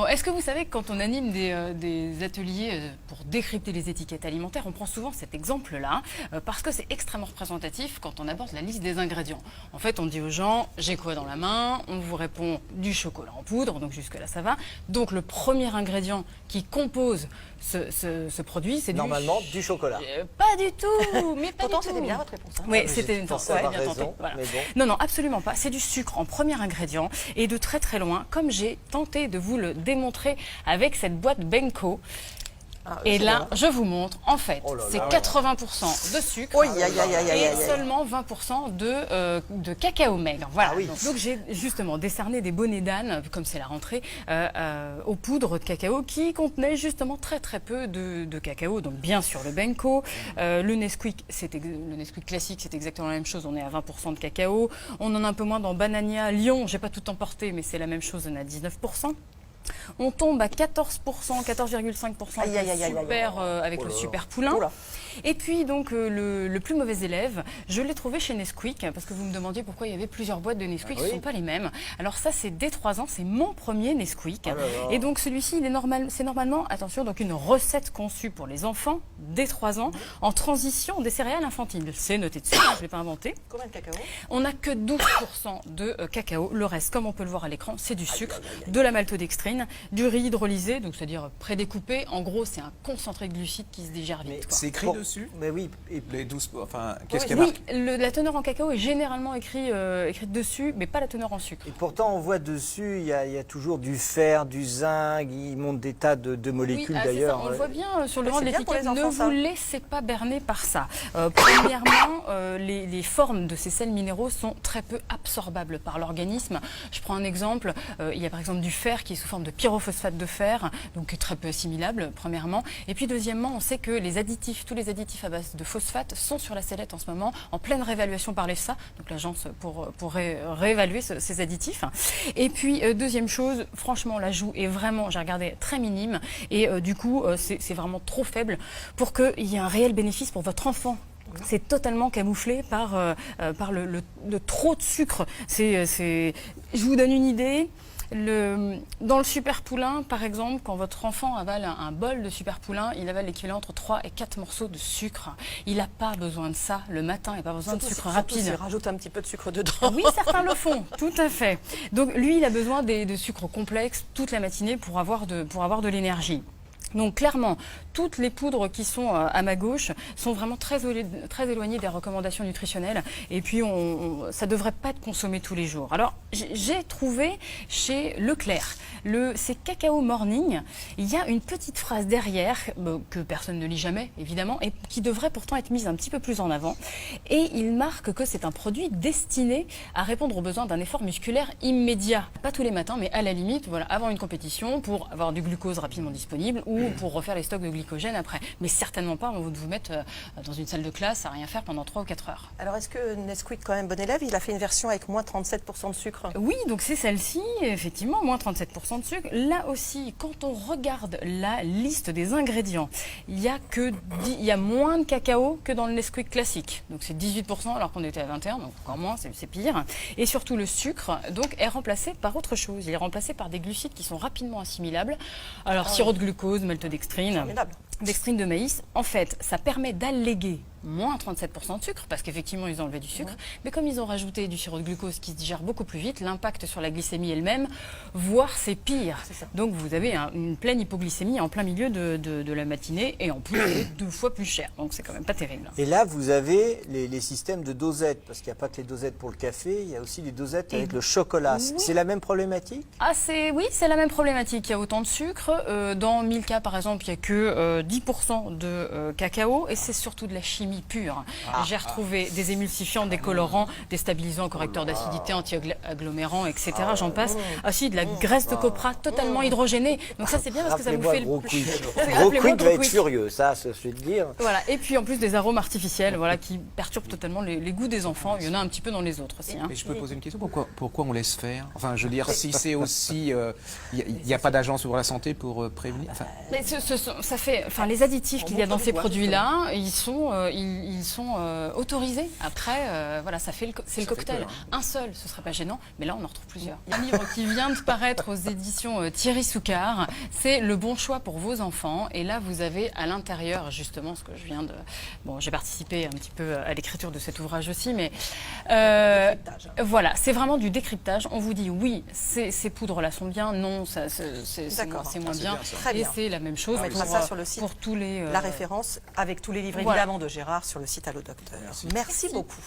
Est-ce que vous savez que quand on anime des ateliers pour décrypter les étiquettes alimentaires, on prend souvent cet exemple-là parce que c'est extrêmement représentatif quand on aborde la liste des ingrédients. En fait, on dit aux gens, j'ai quoi dans la main? On vous répond du chocolat en poudre, donc jusque-là ça va. Donc le premier ingrédient qui compose ce produit, c'est normalement du chocolat. Pas du tout, mais pas Pourtant, du tout. c'était bien votre réponse. Hein. Oui, c'était une pensé ouais, avoir bien tenté. raison, Voilà. mais bon. Non, non, absolument pas. C'est du sucre en premier ingrédient et de très très loin, comme j'ai tenté de vous le démontrer avec cette boîte Benko. Et là, je vous montre, en fait, c'est 80% de sucre et seulement 20% de cacao maigre. Voilà. Ah oui. Donc j'ai justement décerné des bonnets d'âne, comme c'est la rentrée, aux poudres de cacao qui contenaient justement très très peu de cacao. Donc bien sûr le Benko, le Nesquik classique, c'est exactement la même chose, on est à 20% de cacao. On en a un peu moins dans Banania, Lyon, j'ai pas tout emporté, mais c'est la même chose, on est à 19%. On tombe à 14%, 14,5% avec le super poulain. Et puis donc le plus mauvais élève, je l'ai trouvé chez Nesquik, parce que vous me demandiez pourquoi il y avait plusieurs boîtes de Nesquik, ce ne sont pas les mêmes. Alors ça c'est dès 3 ans, c'est mon premier Nesquik. Et donc celui-ci, c'est normalement, attention, donc une recette conçue pour les enfants dès 3 ans, en transition des céréales infantiles. C'est noté dessus, je ne l'ai pas inventé. Combien de cacao? On n'a que 12% de cacao, le reste, comme on peut le voir à l'écran, c'est du sucre, de la maltodextrine, du riz hydrolysé, donc c'est-à-dire prédécoupé. En gros, c'est un concentré de glucides qui se digère vite. C'est écrit dessus? Mais oui. Et les 12, enfin, qu'est-ce qu'il y a marqué? Oui, la teneur en cacao est généralement écrite dessus, mais pas la teneur en sucre. Et pourtant, on voit dessus, il y a toujours du fer, du zinc, il monte des tas de molécules d'ailleurs. On le voit bien sur le rang de bien pour les l'étiquette, ne enfants, vous laissez pas berner par ça. Premièrement, les formes de ces sels minéraux sont très peu absorbables par l'organisme. Je prends un exemple, il y a par exemple du fer qui est sous forme de pyrophosphate de fer, donc très peu assimilable, premièrement. Et puis deuxièmement, on sait que les additifs, tous les additifs à base de phosphate sont sur la sellette en ce moment, en pleine réévaluation par l'EFSA, donc l'agence pour réévaluer ces additifs. Et puis deuxième chose, franchement l'ajout est vraiment, j'ai regardé, très minime et du coup c'est vraiment trop faible pour qu'il y ait un réel bénéfice pour votre enfant. C'est totalement camouflé par le trop de sucre. Je vous donne une idée. Dans le super poulain, par exemple, quand votre enfant avale un bol de super poulain, il avale l'équivalent entre 3 et 4 morceaux de sucre. Il n'a pas besoin de ça le matin, il n'a pas besoin de sucre rapide. Il rajoute un petit peu de sucre dedans. Oui, certains le font, tout à fait. Donc lui, il a besoin de sucre complexe toute la matinée pour avoir de l'énergie. Donc clairement, toutes les poudres qui sont à ma gauche sont vraiment très éloignées des recommandations nutritionnelles. Et puis, ça ne devrait pas être consommé tous les jours. Alors, j'ai trouvé chez Leclerc, c'est Cacao Morning. Il y a une petite phrase derrière, que personne ne lit jamais, évidemment, et qui devrait pourtant être mise un petit peu plus en avant. Et il marque que c'est un produit destiné à répondre aux besoins d'un effort musculaire immédiat. Pas tous les matins, mais à la limite, voilà, avant une compétition, pour avoir du glucose rapidement disponible ou pour refaire les stocks de glycogène après. Mais certainement pas, on va vous mettre dans une salle de classe à rien faire pendant 3 ou 4 heures. Alors, est-ce que Nesquik, quand même bon élève, il a fait une version avec moins 37% de sucre? Oui, donc c'est celle-ci, effectivement, moins 37% de sucre. Là aussi, quand on regarde la liste des ingrédients, il y a moins de cacao que dans le Nesquik classique. Donc c'est 18% alors qu'on était à 21%, donc encore moins, c'est pire. Et surtout le sucre donc, est remplacé par autre chose. Il est remplacé par des glucides qui sont rapidement assimilables. Alors sirop de glucose, maltodextrine, dextrine de maïs. En fait, ça permet d'alléguer moins 37% de sucre, parce qu'effectivement, ils ont enlevé du sucre. Mais comme ils ont rajouté du sirop de glucose qui se digère beaucoup plus vite, l'impact sur la glycémie est le même, voire c'est pire. Donc vous avez une pleine hypoglycémie en plein milieu de la matinée, et en plus, c'est 2 fois plus cher. Donc c'est quand même pas terrible. Et là, vous avez les systèmes de dosettes, parce qu'il n'y a pas que les dosettes pour le café, il y a aussi les dosettes avec le chocolat. Oui. C'est la même problématique? Oui, c'est la même problématique. Il y a autant de sucre. Dans Milka, par exemple, il n'y a que 10% de cacao, et c'est surtout de la chimie pure. J'ai retrouvé des émulsifiants, des colorants, des stabilisants, correcteurs d'acidité, anti-agglomérants, etc. J'en passe. Aussi de la graisse de copra totalement hydrogénée. Donc ça c'est bien parce que ça vous fait Gros Quick va être furieux, ça, je vais te dire. Voilà. Et puis en plus des arômes artificiels, voilà, qui perturbent totalement les goûts des enfants. Il y en a un petit peu dans les autres aussi. Mais je peux poser une question, pourquoi on laisse faire? Enfin, je veux dire, si c'est aussi, il n'y a pas d'agence pour la santé pour prévenir. Enfin... Mais les additifs qu'il y a dans ces produits-là, ils ils sont autorisés. Après, voilà, c'est le cocktail. peur, hein. Un seul, ce serait pas gênant, mais là, on en retrouve plusieurs. Il y a un livre qui vient de paraître aux éditions Thierry Soucard. C'est Le bon choix pour vos enfants. Et là, vous avez à l'intérieur, justement, ce que je viens de... Bon, j'ai participé un petit peu à l'écriture de cet ouvrage aussi, mais voilà, c'est vraiment du décryptage. On vous dit oui, ces poudres-là sont bien, non, c'est moins bien. Très Et bien. c'est la même chose On mettra ça sur le site. pour tous les... La référence avec tous les livres Voilà. évidemment de Gérard sur le site Allo Docteur. Merci beaucoup.